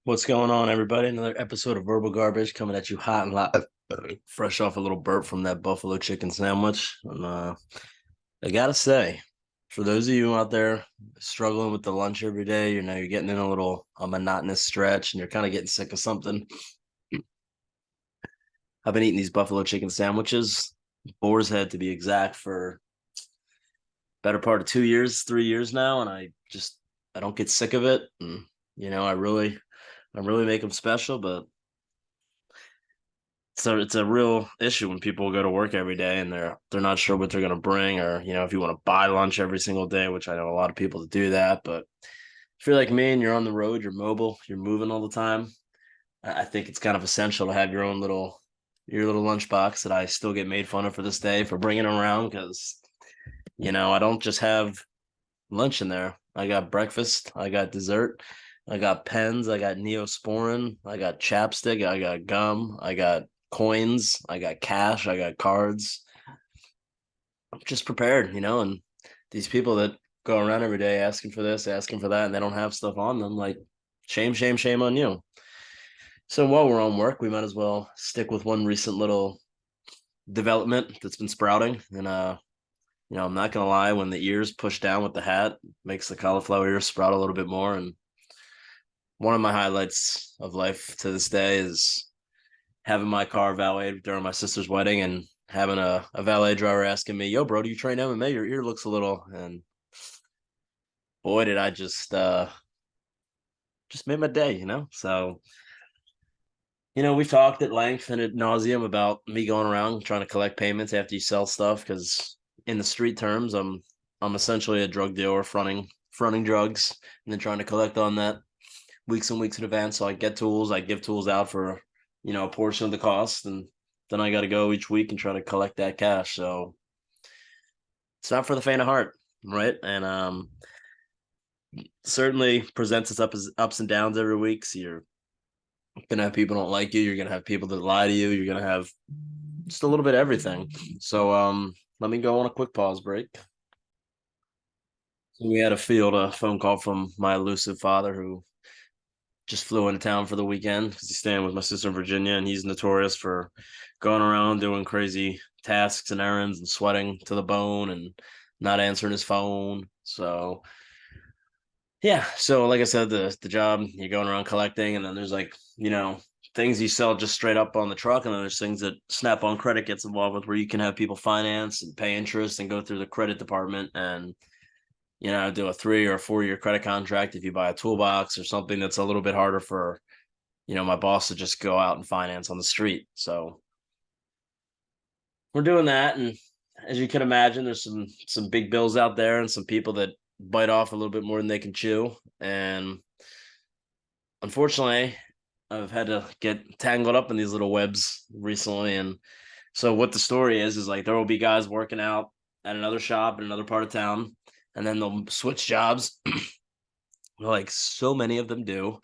What's going on, everybody? Another episode of Verbal Garbage coming at you hot and live, fresh off a little burp from that buffalo chicken sandwich. And I gotta say, for those of you out there struggling with the lunch every day, you're getting in a monotonous stretch, and you're kind of getting sick of something. I've been eating these buffalo chicken sandwiches, Boar's Head to be exact, for better part of 2 years, 3 years now, and I don't get sick of it. And I really make them special, but so it's a real issue when people go to work every day and they're not sure what they're going to bring, or if you want to buy lunch every single day, which I know a lot of people that do that. But if you're like me and you're on the road, you're mobile, you're moving all the time, I think it's kind of essential to have your little lunchbox that I still get made fun of for this day for bringing around, because I don't just have lunch in there. I got breakfast, I got dessert, I got pens, I got Neosporin, I got chapstick, I got gum, I got coins, I got cash, I got cards. I'm just prepared. And these people that go around every day asking for this, asking for that, and they don't have stuff on them, like, shame, shame, shame on you. So while we're on work, we might as well stick with one recent little development that's been sprouting. And I'm not gonna lie, when the ears push down with the hat, makes the cauliflower ears sprout a little bit more. And one of my highlights of life to this day is having my car valeted during my sister's wedding and having a valet driver asking me, "Yo, bro, do you train MMA? Your ear looks a little." And boy, did I just made my day. So, we've talked at length and at nauseum about me going around trying to collect payments after you sell stuff, because in the street terms, I'm essentially a drug dealer fronting drugs and then trying to collect on that weeks and weeks in advance. So I get tools, I give tools out for a portion of the cost, and then I got to go each week and try to collect that cash. So it's not for the faint of heart, right? And certainly presents its ups and downs every week. So you're gonna have people don't like you. You're gonna have people that lie to you. You're gonna have just a little bit of everything. So let me go on a quick pause break. So we had a phone call from my elusive father, who just flew into town for the weekend because he's staying with my sister in Virginia, and he's notorious for going around doing crazy tasks and errands and sweating to the bone and not answering his phone. So yeah, so like I said, the job, you're going around collecting, and then there's, like, things you sell just straight up on the truck, and then there's things that Snap on Credit gets involved with, where you can have people finance and pay interest and go through the credit department and do a 3 or 4 year credit contract if you buy a toolbox or something that's a little bit harder for my boss to just go out and finance on the street. So we're doing that, and as you can imagine, there's some big bills out there and some people that bite off a little bit more than they can chew. And unfortunately, I've had to get tangled up in these little webs recently. And so what the story is like, there will be guys working out at another shop in another part of town, and then they'll switch jobs, like so many of them do,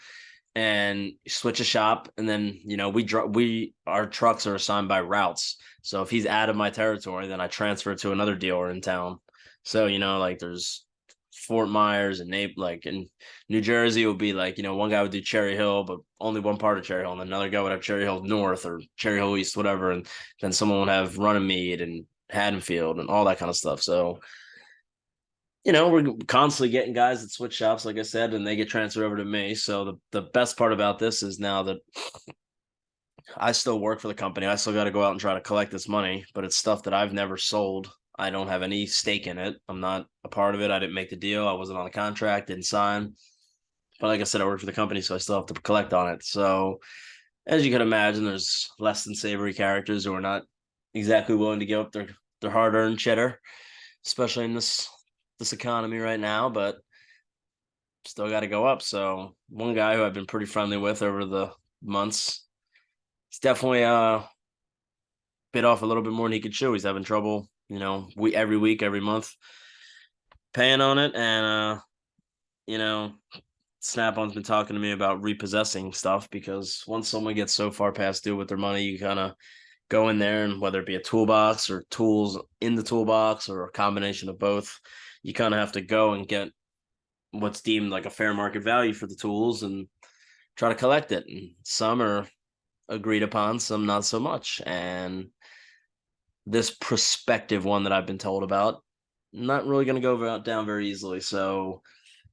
and switch a shop. And then we our trucks are assigned by routes. So if he's out of my territory, then I transfer to another dealer in town. So like, there's Fort Myers and like in New Jersey, it would be like, one guy would do Cherry Hill, but only one part of Cherry Hill, and another guy would have Cherry Hill North or Cherry Hill East, whatever. And then someone would have Runnymede and Haddonfield and all that kind of stuff. So we're constantly getting guys that switch shops, like I said, and they get transferred over to me. So the best part about this is, now that I still work for the company, I still got to go out and try to collect this money, but it's stuff that I've never sold. I don't have any stake in it. I'm not a part of it. I didn't make the deal. I wasn't on the contract, didn't sign. But like I said, I work for the company, so I still have to collect on it. So as you can imagine, there's less than savory characters who are not exactly willing to give up their hard-earned cheddar, especially in this economy right now. But still got to go up. So one guy who I've been pretty friendly with over the months, he's definitely bit off a little bit more than he could chew. He's having trouble, every week, every month, paying on it. And you know, Snap-on's been talking to me about repossessing stuff, because once someone gets so far past due with their money, you kind of go in there, and whether it be a toolbox or tools in the toolbox or a combination of both, you kind of have to go and get what's deemed like a fair market value for the tools. And try to collect it. And some are agreed upon, some not so much. And this prospective one that I've been told about, not really going to go down very easily. So,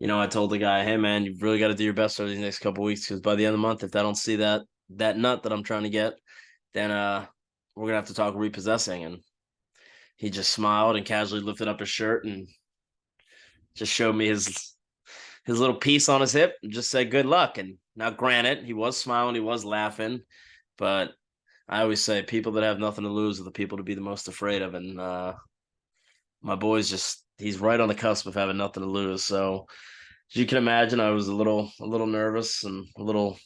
I told the guy, hey man, you've really got to do your best over these next couple weeks because by the end of the month, if I don't see that nut that I'm trying to get, then we're gonna have to talk repossessing. And he just smiled and casually lifted up his shirt and just showed me his little piece on his hip and just said good luck. And now, granted, he was smiling, he was laughing, but I always say people that have nothing to lose are the people to be the most afraid of. And my boy's he's right on the cusp of having nothing to lose. So as you can imagine, I was a little nervous and a little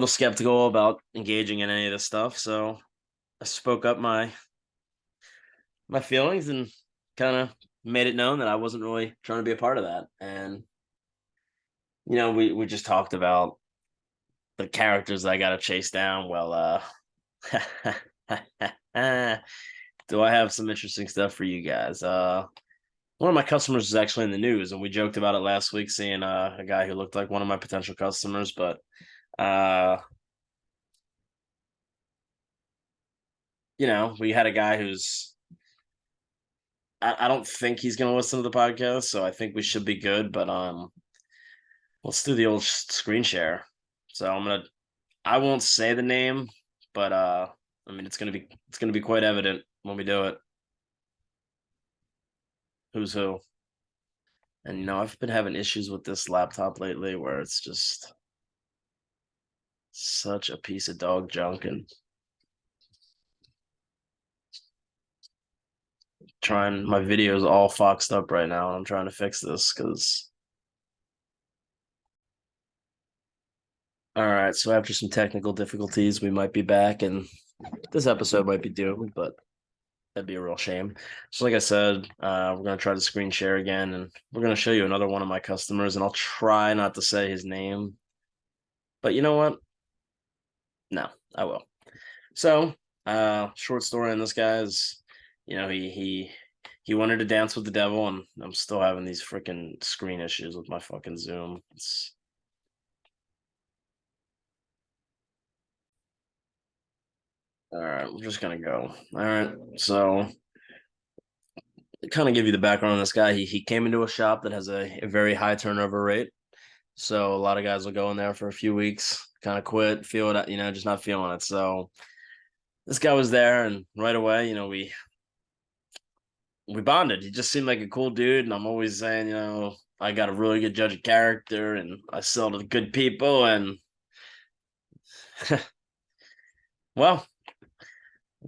skeptical about engaging in any of this stuff. So I spoke up my feelings and kind of made it known that I wasn't really trying to be a part of that. And we just talked about the characters I got to chase down. Well, do I have some interesting stuff for you guys? One of my customers is actually in the news, and we joked about it last week, seeing a guy who looked like one of my potential customers. But uh, we had a guy who's I don't think he's going to listen to the podcast, so I think we should be good. But let's do the old screen share. So I won't say the name, but I mean it's gonna be quite evident when we do it. Who's who? And I've been having issues with this laptop lately where it's just such a piece of dog junk, and trying my videos all foxed up right now, and I'm trying to fix this because all right, so after some technical difficulties, we might be back and this episode might be doomed, but that'd be a real shame. So, like I said, we're gonna try to screen share again, and we're gonna show you another one of my customers, and I'll try not to say his name, but you know what? No, I will. So, short story on this guy is, he wanted to dance with the devil, and I'm still having these freaking screen issues with my fucking Zoom. All right, we're just gonna go. All right, so kind of give you the background on this guy. He came into a shop that has a very high turnover rate. So a lot of guys will go in there for a few weeks, kind of quit, feel it, just not feeling it. So this guy was there, and right away, we bonded. He just seemed like a cool dude, and I'm always saying, I got a really good judge of character, and I sell to good people, and well,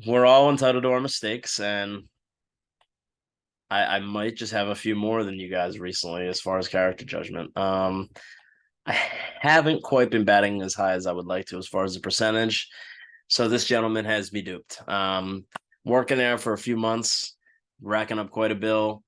we're all entitled to our mistakes, and I might just have a few more than you guys recently as far as character judgment. I haven't quite been batting as high as I would like to as far as the percentage. So this gentleman has me duped. Working there for a few months, racking up quite a bill.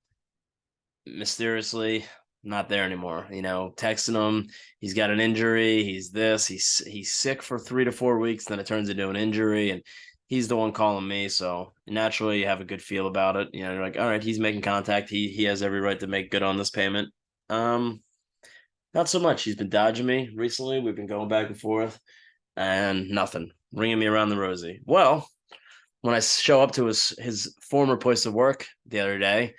Mysteriously, not there anymore. Texting him, he's got an injury. He's this. He's sick for 3 to 4 weeks. Then it turns into an injury, and he's the one calling me. So naturally, you have a good feel about it. You're like, all right, he's making contact. He has every right to make good on this payment. Not so much. He's been dodging me recently. We've been going back and forth, and nothing, ringing me around the rosy. Well, when I show up to his former place of work the other day,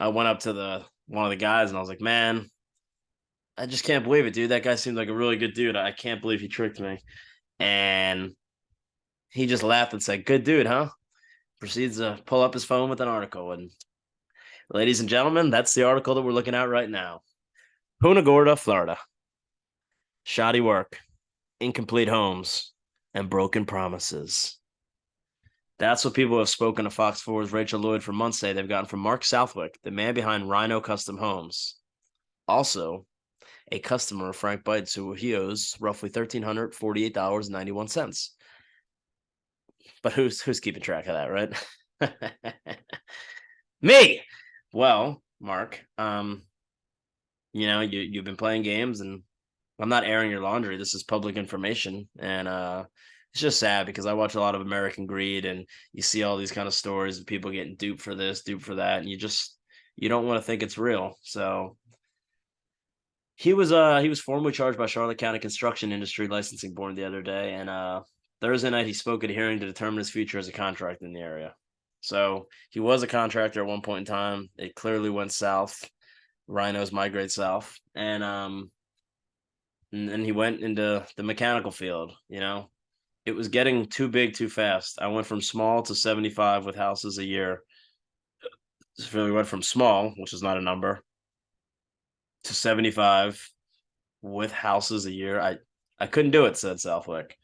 I went up to the one of the guys and I was like, "Man, I just can't believe it, dude. That guy seemed like a really good dude. I can't believe he tricked me." And he just laughed and said, "Good dude, huh?" Proceeds to pull up his phone with an article. And ladies and gentlemen, that's the article that we're looking at right now. Punta Gorda, Florida. Shoddy work, incomplete homes, and broken promises. That's what people who have spoken to Fox 4's Rachel Lloyd for months say they've gotten from Mark Southwick, the man behind Rhino Custom Homes. Also, a customer of Frank Bites who he owes roughly $1,348.91. But who's keeping track of that, right? Me. Well, Mark, you've been playing games, and I'm not airing your laundry. This is public information, and it's just sad because I watch a lot of American Greed, and you see all these kind of stories of people getting duped for this, duped for that, and you don't want to think it's real. So He was formally charged by Charlotte County Construction Industry Licensing Board the other day, and Thursday night he spoke at a hearing to determine his future as a contractor in the area. So he was a contractor at one point in time. It clearly went south. Rhinos migrate south, and then he went into the mechanical field. It was getting too big too fast. I went from small to 75 with houses a year. So really went from small, which is not a number, to 75 with houses a year. I couldn't do it, said Southwick.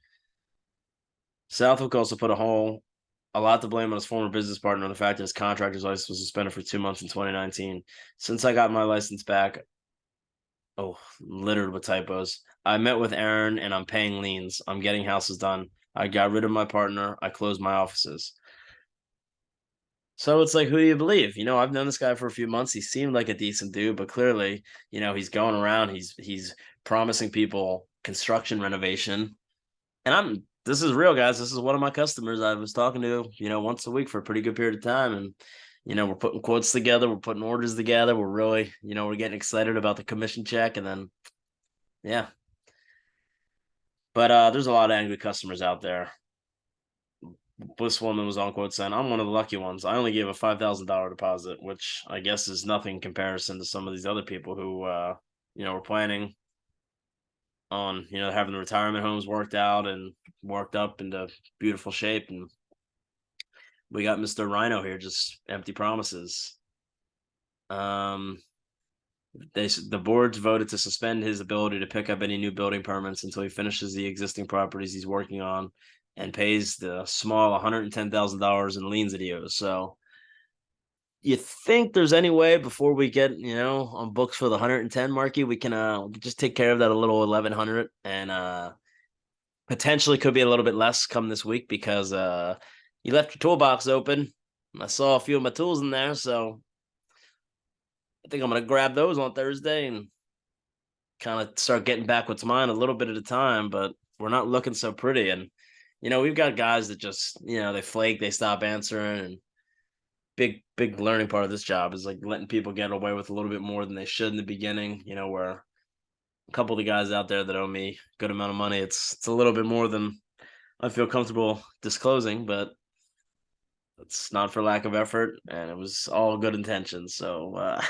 Southwick also put a lot to blame on his former business partner on the fact that his contractor's license was suspended for 2 months in 2019. Since I got my license back, oh, littered with typos. I met with Aaron and I'm paying liens. I'm getting houses done. I got rid of my partner. I closed my offices. So it's like, who do you believe? I've known this guy for a few months. He seemed like a decent dude, but clearly, he's going around. He's promising people construction renovation, and this is real, guys. This is one of my customers I was talking to, once a week for a pretty good period of time, and we're putting quotes together, we're putting orders together, we're really, we're getting excited about the commission check, and then yeah. But there's a lot of angry customers out there. This woman was on quote saying, "I'm one of the lucky ones. I only gave a $5,000 deposit, which I guess is nothing in comparison to some of these other people who, were planning on, having the retirement homes worked out and worked up into beautiful shape. And we got Mr. Rhino here, just empty promises. Um, the boards voted to suspend his ability to pick up any new building permits until he finishes the existing properties he's working on and pays the small $110,000 in liens that he owes. So you think there's any way before we get, on books for the 110 marquee, we can just take care of that a little 1100 and potentially could be a little bit less come this week because you left your toolbox open. I saw a few of my tools in there, so I think I'm gonna grab those on Thursday and kind of start getting back what's mine a little bit at a time. But we're not looking so pretty, and we've got guys that just they flake, they stop answering, and big learning part of this job is like letting people get away with a little bit more than they should in the beginning. Where a couple of the guys out there that owe me a good amount of money, it's a little bit more than I feel comfortable disclosing, but it's not for lack of effort, and it was all good intentions. So,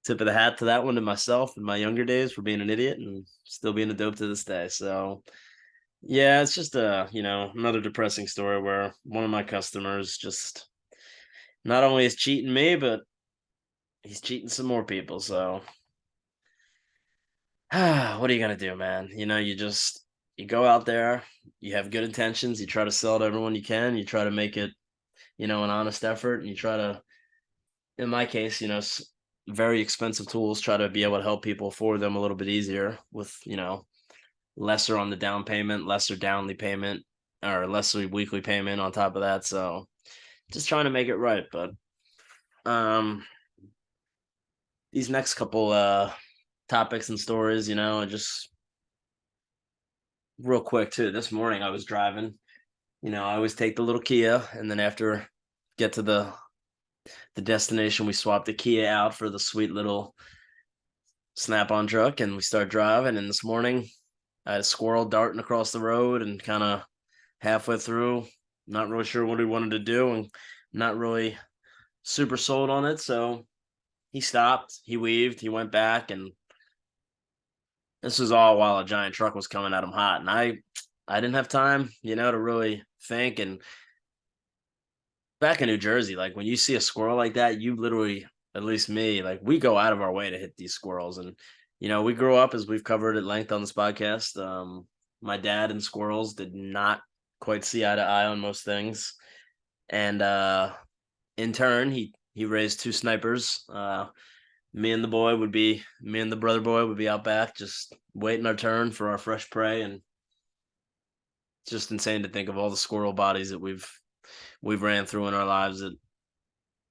tip of the hat to that one, to myself in my younger days for being an idiot and still being a dope to this day. So, yeah, it's just another depressing story where one of my customers just not only is cheating me, but he's cheating some more people. So, what are you gonna do, man? You go out there, you have good intentions, you try to sell to everyone you can, you try to make it, an honest effort, and you try to, in my case, very expensive tools, try to be able to help people afford them a little bit easier with, lesser on the down payment, lesser downly payment, or lesser weekly payment on top of that. So just trying to make it right. But um these next couple topics and stories, just real quick too. This morning I was driving, I always take the little Kia, and then after get to the destination, we swap the Kia out for the sweet little snap-on truck, and we start driving. And this morning I had a squirrel darting across the road, and kind of halfway through, not really sure what he wanted to do, and not really super sold on it. So he stopped, he weaved, he went back, and this was all while a giant truck was coming at him hot. And I didn't have time, to really think. And back in New Jersey, like when you see a squirrel like that, you literally, at least me, like we go out of our way to hit these squirrels. And we grew up, as we've covered at length on this podcast. My dad and squirrels did not quite see eye to eye on most things, and in turn, he raised two snipers. Me and the brother boy would be out back just waiting our turn for our fresh prey, and it's just insane to think of all the squirrel bodies that we've ran through in our lives that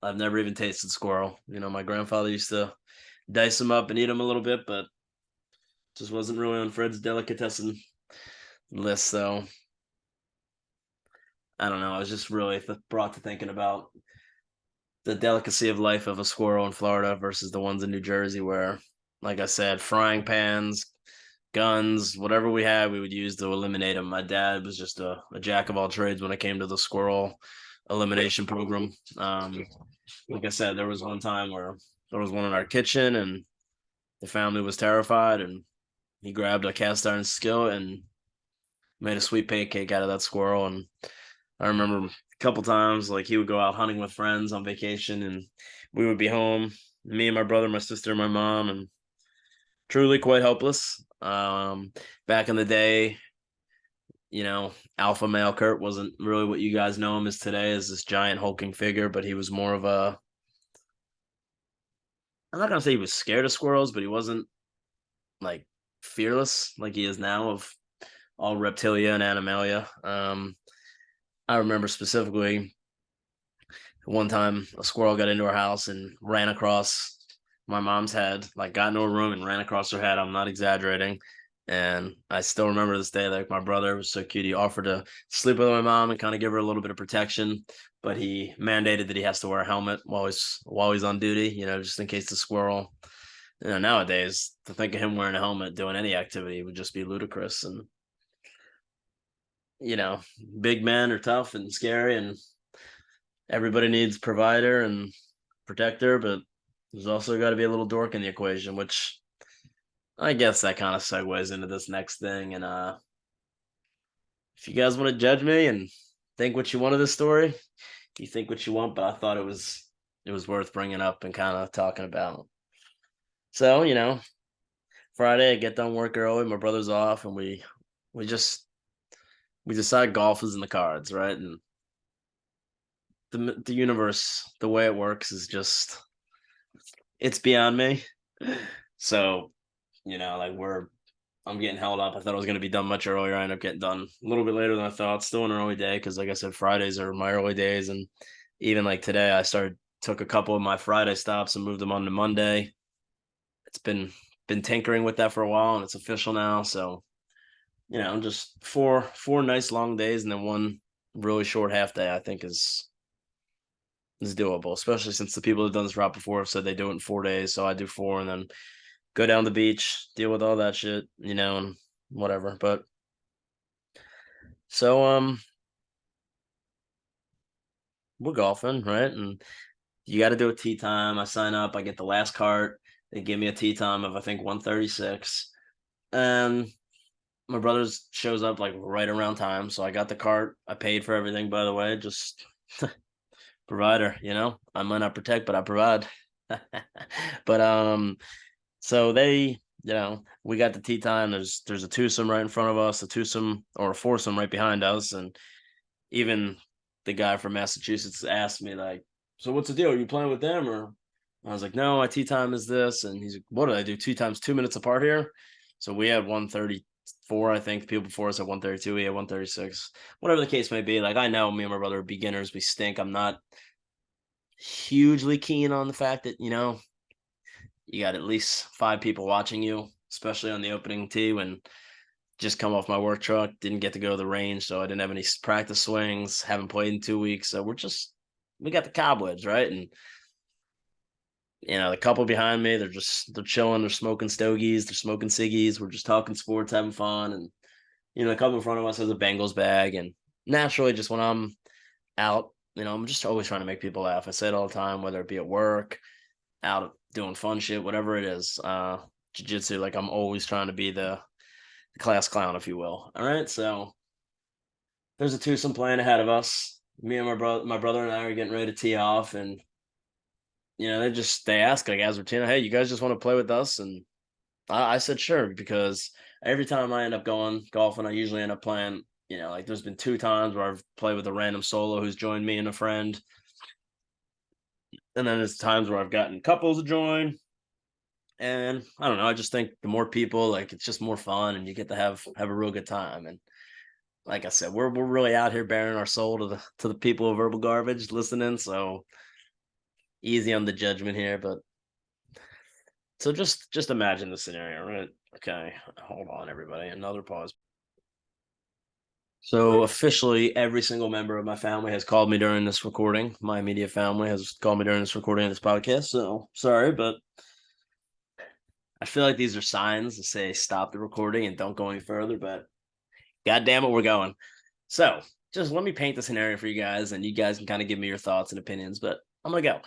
I've never even tasted squirrel. My grandfather used to dice them up and eat them a little bit, but just wasn't really on Fred's delicatessen list. So I don't know. I was just really brought to thinking about the delicacy of life of a squirrel in Florida versus the ones in New Jersey, where like I said, frying pans, guns, whatever we had, we would use to eliminate them. My dad was just a jack of all trades when it came to the squirrel elimination program. Like I said, there was one time where there was one in our kitchen, and the family was terrified, and he grabbed a cast iron skillet and made a sweet pancake out of that squirrel. And I remember a couple times, like he would go out hunting with friends on vacation, and we would be home, me and my brother, my sister, my mom, and truly quite helpless. Back in the day, alpha male Kurt wasn't really what you guys know him as today, as this giant hulking figure, but he was more of a. I'm not gonna say he was scared of squirrels, but he wasn't like fearless like he is now of all reptilia and animalia. I remember specifically one time a squirrel got into our house and ran across my mom's head, like got into a room and ran across her head. I'm not exaggerating. And I still remember this day, like my brother was so cute. He offered to sleep with my mom and kind of give her a little bit of protection, but he mandated that he has to wear a helmet while he's on duty, just in case the squirrel. Nowadays to think of him wearing a helmet doing any activity would just be ludicrous. And you know, big men are tough and scary, and everybody needs provider and protector, but there's also got to be a little dork in the equation, which I guess that kind of segues into this next thing. And if you guys want to judge me and think what you want of this story, you think what you want, but I thought it was worth bringing up and kind of talking about. So, Friday I get done work early, my brother's off, and we just we decide golf is in the cards, right? And the universe, the way it works is just it's beyond me. So, like I'm getting held up. I thought I was going to be done much earlier. I end up getting done a little bit later than I thought. Still an early day because, like I said, Fridays are my early days, and even like today, took a couple of my Friday stops and moved them on to Monday. It's been tinkering with that for a while, and it's official now. So, just four nice long days, and then one really short half day. I think is doable, especially since the people who've done this route before have said they do it in 4 days. So I do four, and then go down the beach, deal with all that shit, and whatever. But so we're golfing, right? And you got to do a tee time. I sign up, I get the last cart. They give me a tee time of I think 136. And my brother's shows up like right around time. So I got the cart. I paid for everything, by the way. Just provider, I might not protect, but I provide. But so we got the tee time. There's a twosome right in front of us, a twosome or a foursome right behind us, and even the guy from Massachusetts asked me like, "So what's the deal? Are you playing with them?" Or I was like, "No, my tee time is this." And he's like, "What did I do? Tee times 2 minutes apart here?" So we had 134, I think. The people before us had 132. We had 136. Whatever the case may be. Like I know me and my brother are beginners. We stink. I'm not hugely keen on the fact that you got at least 5 people watching you, especially on the opening tee when just come off my work truck, didn't get to go to the range, so I didn't have any practice swings, haven't played in 2 weeks. So we got the cobwebs, right? And the couple behind me, they're chilling, they're smoking stogies, they're smoking ciggies, we're just talking sports, having fun. And the couple in front of us has a Bengals bag. And naturally, just when I'm out, I'm just always trying to make people laugh. I say it all the time, whether it be at work, out doing fun shit, whatever it is. Jiu-jitsu, like I'm always trying to be the class clown, if you will. All right, so there's a twosome playing ahead of us. Me and my brother and I are getting ready to tee off, and they ask like as we're teeing, "Hey, you guys just want to play with us?" And I said sure, because every time I end up going golfing, I usually end up playing. Like there's been 2 times where I've played with a random solo who's joined me and a friend, and then there's times where I've gotten couples to join. And I don't know, I just think the more people, like it's just more fun, and you get to have a real good time. And like I said, we're really out here bearing our soul to the people of Verbal Garbage listening. So easy on the judgment here, but so just imagine the scenario, right? Okay, hold on, everybody. Another pause. So officially, every single member of my family has called me during this recording. My immediate family has called me during this recording of this podcast. So sorry, but I feel like these are signs to say stop the recording and don't go any further, but god damn it, we're going. So just let me paint the scenario for you guys, and you guys can kind of give me your thoughts and opinions, but I'm gonna go.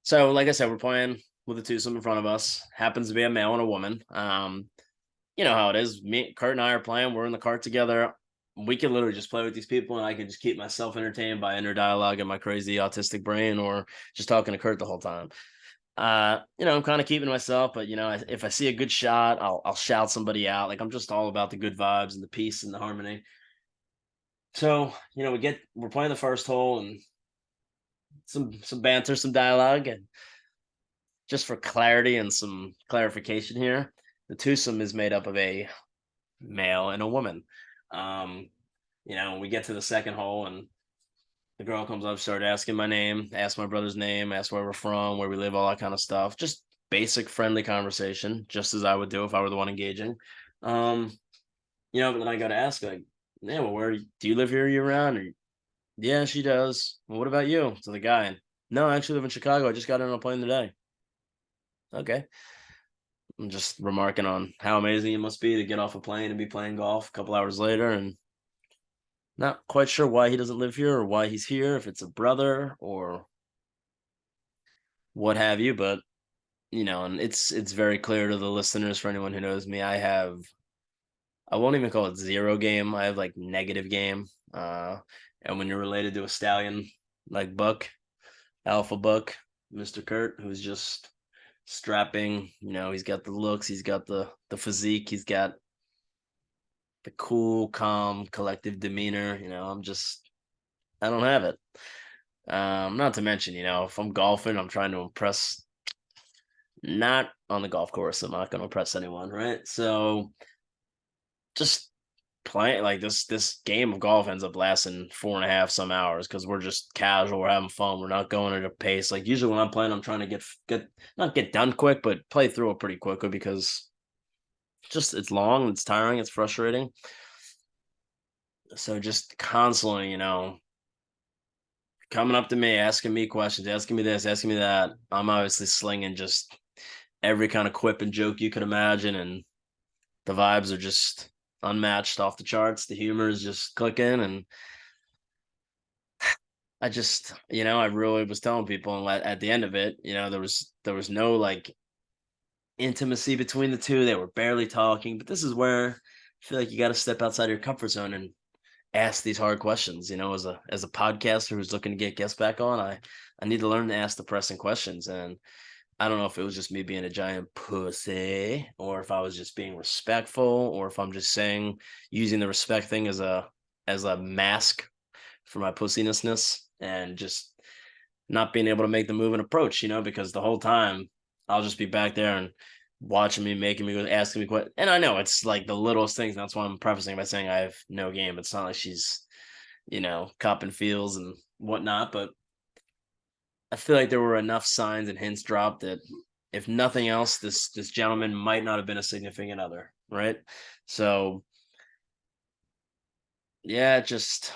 So, like I said, we're playing with a twosome in front of us. Happens to be a male and a woman. You know how it is. Me, Kurt, and I are playing. We're in the cart together. We can literally just play with these people, and I can just keep myself entertained by inner dialogue in my crazy autistic brain, or just talking to Kurt the whole time. I'm kind of keeping to myself, but if I see a good shot, I'll shout somebody out. Like I'm just all about the good vibes and the peace and the harmony. So, we're playing the first hole and some banter, some dialogue, and just for clarity and some clarification here, the twosome is made up of a male and a woman. Um, we get to the second hole and the girl comes up, started asking my name, asked my brother's name, asked where we're from, where we live, all that kind of stuff. Just basic friendly conversation, just as I would do if I were the one engaging. Um, but then I got to ask, like, yeah, well, where do you live here year round? Or yeah, she does. Well, what about you? To the guy. No, I actually live in Chicago. I just got on a plane today. Okay. I'm just remarking on how amazing it must be to get off a plane and be playing golf a couple hours later, and not quite sure why he doesn't live here or why he's here, if it's a brother or what have you, but and it's very clear to the listeners, for anyone who knows me, I won't even call it zero game. I have like negative game. And when you're related to a stallion like Buck, Alpha Buck, Mr. Kurt, who's just strapping, he's got the looks, he's got the physique, he's got the cool, calm, collective demeanor. I don't have it. Not to mention, if I'm golfing, I'm trying to impress. Not on the golf course. I'm not going to impress anyone, right? So just playing like this game of golf ends up lasting 4.5 some hours because we're just casual, we're having fun, we're not going at a pace. Like usually when I'm playing, I'm trying to get not get done quick, but play through it pretty quickly because it's long, it's tiring, it's frustrating. So just constantly, coming up to me, asking me questions, asking me this, asking me that. I'm obviously slinging just every kind of quip and joke you could imagine, and the vibes are just unmatched, off the charts. The humor is just clicking, and I really was telling people, and at the end of it, there was no like intimacy between the two. They were barely talking, but this is where I feel like you got to step outside your comfort zone and ask these hard questions. As a podcaster who's looking to get guests back on, I need to learn to ask the pressing questions. And I don't know if it was just me being a giant pussy, or if I was just being respectful, or if I'm just saying using the respect thing as a mask for my pussinessness, and just not being able to make the move and approach. Because the whole time I'll just be back there and watching me, making me, asking me questions. And I know it's like the littlest things. That's why I'm prefacing by saying I have no game. It's not like she's copping feels and whatnot, but I feel like there were enough signs and hints dropped that, if nothing else, this gentleman might not have been a significant other, right? So yeah, just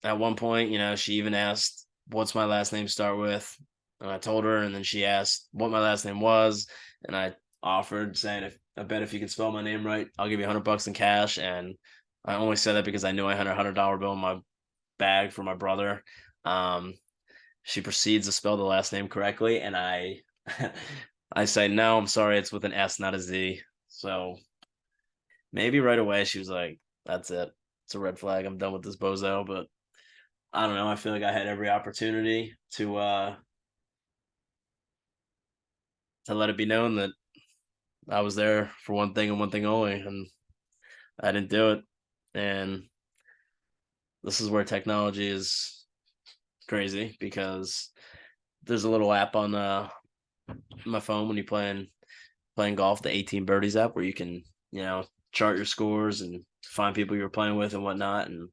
at one point, she even asked, "What's my last name start with?" And I told her, and then she asked what my last name was, and I offered, saying, "If I bet if you can spell my name right, I'll give you $100 in cash." And I only said that because I knew I had a $100 bill in my bag for my brother. Um, she proceeds to spell the last name correctly, and I I say, "No, I'm sorry, it's with an S, not a Z." So maybe right away she was like, "That's it. It's a red flag. I'm done with this bozo." But I don't know. I feel like I had every opportunity to let it be known that I was there for one thing and one thing only, and I didn't do it. And this is where technology is crazy, because there's a little app on my phone when you playing golf, the 18 birdies app, where you can chart your scores and find people you were playing with and whatnot. And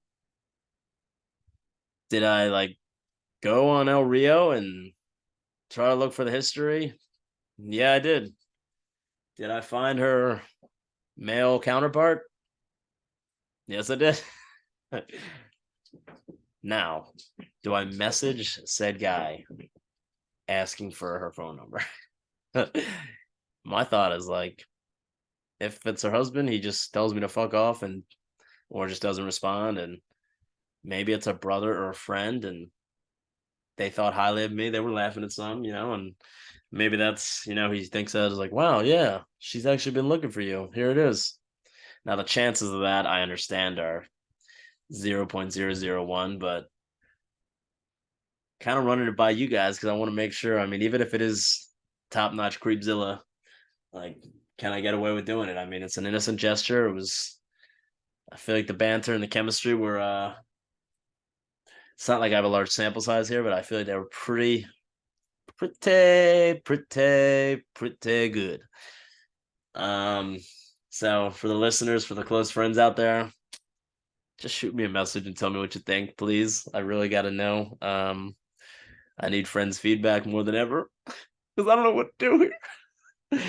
did I like go on El Rio and try to look for the history? Yeah, I did. Did I find her male counterpart? Yes, I did. Now, do I message said guy asking for her phone number? My thought is like, if it's her husband, he just tells me to fuck off and or just doesn't respond, and maybe it's a brother or a friend, and they thought highly of me. They were laughing at some, and maybe that's he thinks that is like, wow, yeah, she's actually been looking for you. Here it is. Now the chances of that I understand are 0.001, but kind of running it by you guys because I want to make sure. I mean, even if it is top notch creepzilla, like, can I get away with doing it? I mean, it's an innocent gesture. It was. I feel like the banter and the chemistry were. It's not like I have a large sample size here, but I feel like they were pretty good. Um, so for the listeners, for the close friends out there, just shoot me a message and tell me what you think, please. I really got to know. I need friends' feedback more than ever because I don't know what to do here.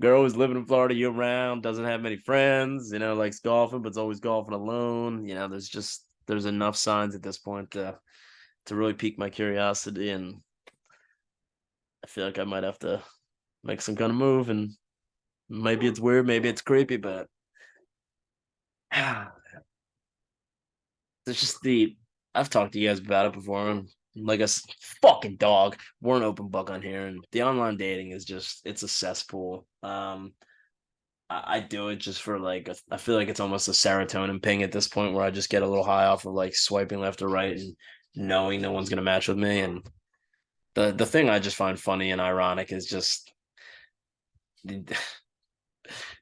Girl who's living in Florida year round, doesn't have many friends, likes golfing, but's always golfing alone. There's enough signs at this point to really pique my curiosity, and I feel like I might have to make some kind of move. And maybe it's weird, maybe it's creepy, but it's just the. I've talked to you guys about it before. I'm like a fucking dog. We're an open book on here, and the online dating is it's a cesspool. I do it just for like I feel like it's almost a serotonin ping at this point where I just get a little high off of like swiping left or right and knowing no one's gonna match with me. And the thing I just find funny and ironic is just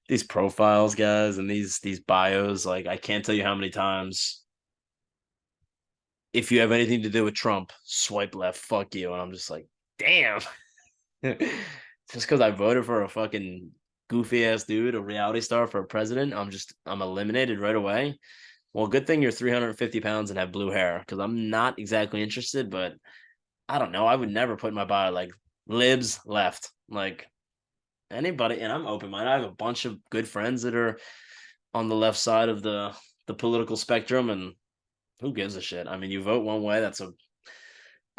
these profiles, guys, and these bios. Like, I can't tell you how many times, if you have anything to do with Trump, swipe left, fuck you. And I'm just like, damn. Just because I voted for a fucking goofy ass dude, a reality star for a president, I'm eliminated right away. Well, good thing you're 350 pounds and have blue hair, because I'm not exactly interested, but I don't know. I would never put in my bio like libs left. Like, anybody, and I'm open minded. I have a bunch of good friends that are on the left side of the political spectrum, and who gives a shit? I mean, you vote one way, that's a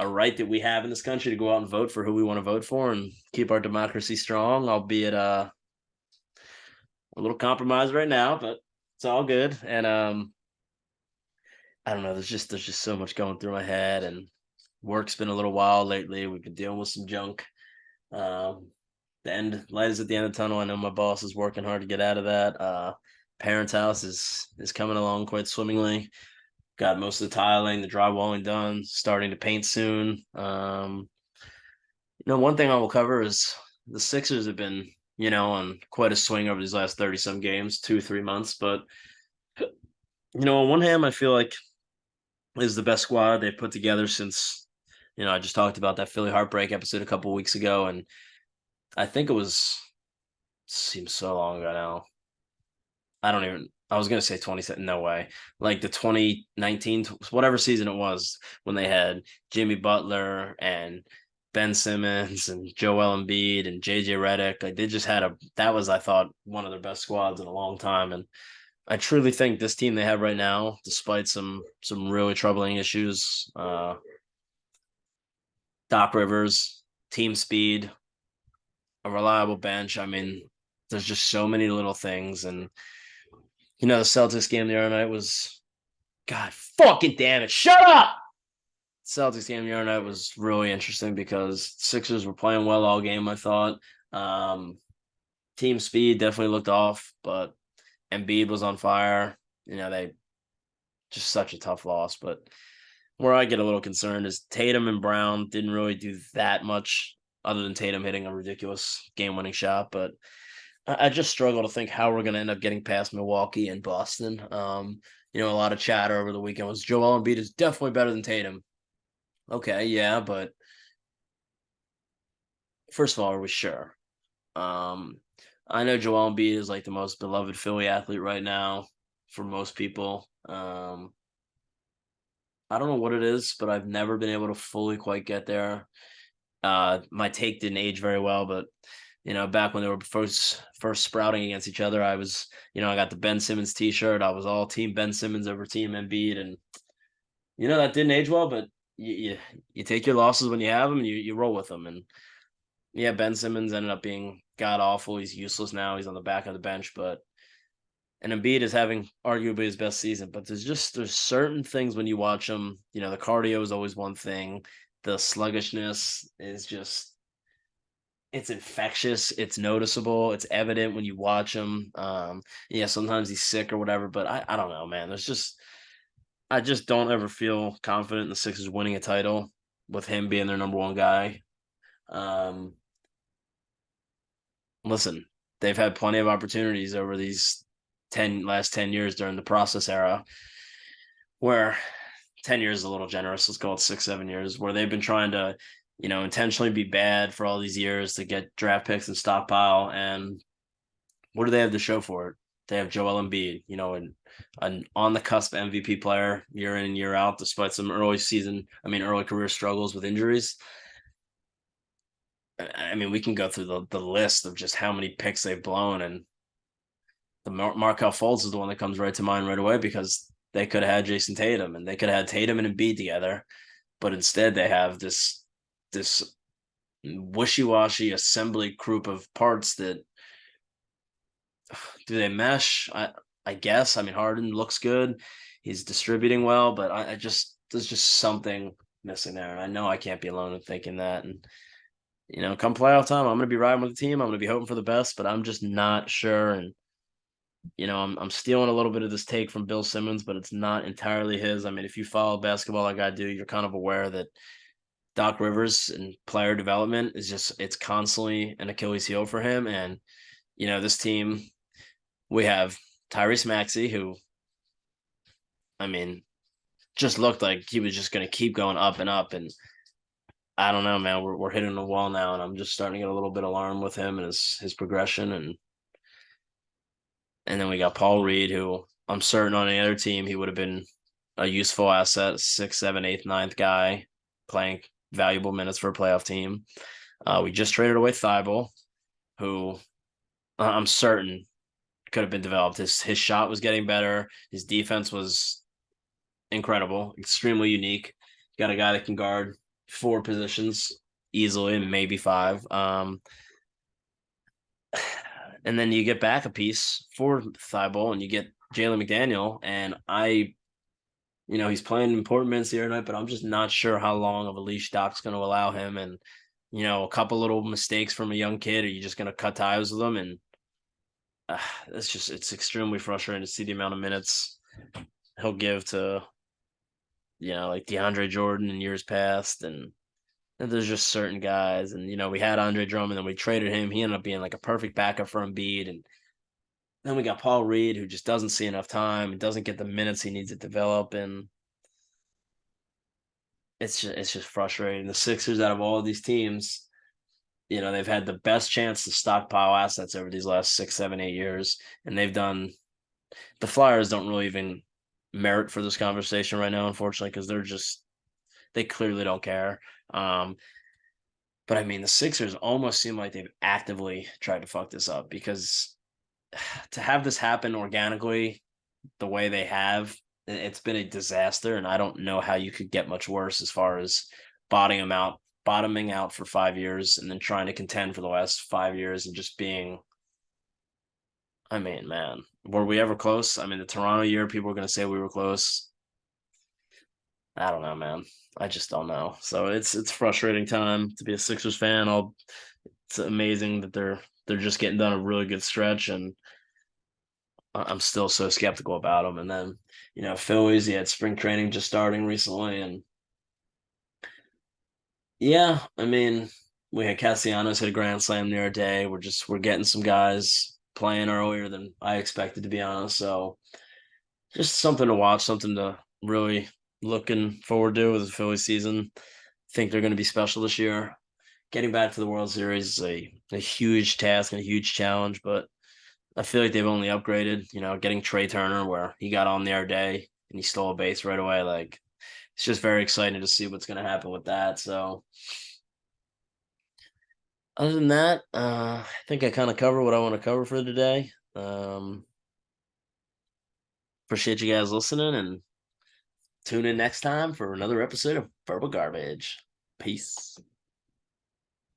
right that we have in this country to go out and vote for who we want to vote for and keep our democracy strong, albeit a little compromised right now, but it's all good. And I don't know, there's just so much going through my head, and work's been a little wild lately. We've been dealing with some junk. Um the end light is at the end of the tunnel. I know my boss is working hard to get out of that. Parents' house is coming along quite swimmingly. Got most of the tiling, the drywalling done, starting to paint soon. One thing I will cover is the Sixers have been, on quite a swing over these last 30 some games, 2, 3 months. But, on one hand, I feel like is the best squad they've put together since, I just talked about that Philly Heartbreak episode a couple weeks ago. And I think seems so long ago now. I was going to say 27, no way. Like the 2019, whatever season it was, when they had Jimmy Butler and Ben Simmons and Joel Embiid and JJ Redick. Like, they just that was, I thought, one of their best squads in a long time. And I truly think this team they have right now, despite some really troubling issues, Doc Rivers, team speed, a reliable bench. I mean, there's just so many little things. And the Celtics game the other night was, God fucking damn it, shut up! Celtics game the other night was really interesting because Sixers were playing well all game, I thought. Team speed definitely looked off, but Embiid was on fire. They just such a tough loss. But where I get a little concerned is Tatum and Brown didn't really do that much other than Tatum hitting a ridiculous game-winning shot. But I just struggle to think how we're going to end up getting past Milwaukee and Boston. A lot of chatter over the weekend was Joel Embiid is definitely better than Tatum. Okay, yeah, but first of all, are we sure? Um, I know Joel Embiid is like the most beloved Philly athlete right now for most people. I don't know what it is, but I've never been able to fully quite get there. My take didn't age very well, but back when they were first sprouting against each other, I was, I got the Ben Simmons T-shirt. I was all Team Ben Simmons over Team Embiid, and that didn't age well. But you take your losses when you have them, and you roll with them. And Yeah, Ben Simmons ended up being god awful. He's useless now. He's on the back of the bench, but and Embiid is having arguably his best season. But there's certain things when you watch him. The cardio is always one thing. The sluggishness is just it's infectious. It's noticeable. It's evident when you watch him. Yeah, sometimes he's sick or whatever, but I don't know, man. I just don't ever feel confident in the Sixers winning a title with him being their number one guy. Um, Listen, they've had plenty of opportunities over these last 10 years during the process era, where 10 years is a little generous. Let's call it 6, 7 years, where they've been trying to, intentionally be bad for all these years to get draft picks and stockpile. And what do they have to show for it? They have Joel Embiid, an on the cusp MVP player year in and year out, despite some early career struggles with injuries. I mean, we can go through the list of just how many picks they've blown, and the Markel Fultz is the one that comes right to mind right away because they could have had Jason Tatum and they could have had Tatum and Embiid together, but instead they have this wishy-washy assembly group of parts that do they mesh? I guess. I mean, Harden looks good. He's distributing well, but I just there's just something missing there. And I know I can't be alone in thinking that. And come playoff time, I'm gonna be riding with the team. I'm gonna be hoping for the best, but I'm just not sure. And I'm stealing a little bit of this take from Bill Simmons, but it's not entirely his. I mean, if you follow basketball like I do, you're kind of aware that Doc Rivers and player development is just it's constantly an Achilles heel for him. And this team, we have Tyrese Maxey, who I mean, just looked like he was just going to keep going up and up. And I don't know, man. We're hitting the wall now, and I'm just starting to get a little bit alarmed with him and his progression. And then we got Paul Reed, who I'm certain on any other team he would have been a useful asset, sixth, seventh, eighth, ninth guy playing valuable minutes for a playoff team. We just traded away Thibault, who I'm certain could have been developed. His shot was getting better. His defense was incredible, extremely unique. Got a guy that can guard four positions easily, maybe five. And then you get back a piece for Thibault, and you get Jalen McDaniel, and he's playing important minutes the other night, but I'm just not sure how long of a leash Doc's going to allow him. And a couple little mistakes from a young kid, are you just going to cut ties with him? And it's extremely frustrating to see the amount of minutes he'll give to like DeAndre Jordan in years past, and there's just certain guys, and we had Andre Drummond, and we traded him. He ended up being like a perfect backup for Embiid, and then we got Paul Reed, who just doesn't see enough time and doesn't get the minutes he needs to develop, and it's just frustrating. The Sixers, out of all of these teams, they've had the best chance to stockpile assets over these last 6, 7, 8 years, and they've done. The Flyers don't really even merit for this conversation right now, unfortunately, because they clearly don't care. But I mean, the Sixers almost seem like they've actively tried to fuck this up because to have this happen organically the way they have, it's been a disaster. And I don't know how you could get much worse as far as bottoming out for 5 years and then trying to contend for the last 5 years and just being, I mean, man, were we ever close? I mean, the Toronto year, people were going to say we were close. I don't know, man. I just don't know. So it's frustrating time to be a Sixers fan. It's amazing that they're just getting done a really good stretch, and I'm still so skeptical about them. And then Phillies, he had spring training just starting recently, and yeah, I mean we had Castellanos hit a grand slam the other day. We're getting some guys playing earlier than I expected, to be honest. So just something to watch, something to really looking forward to with the Phillies season. Think they're going to be special this year. Getting back to the World Series is a huge task and a huge challenge, but I feel like they've only upgraded. Getting Trey Turner where he got on the other day and he stole a base right away. Like it's just very exciting to see what's going to happen with that. So other than that, I think I kind of covered what I want to cover for today. Appreciate you guys listening, and tune in next time for another episode of Verbal Garbage. Peace.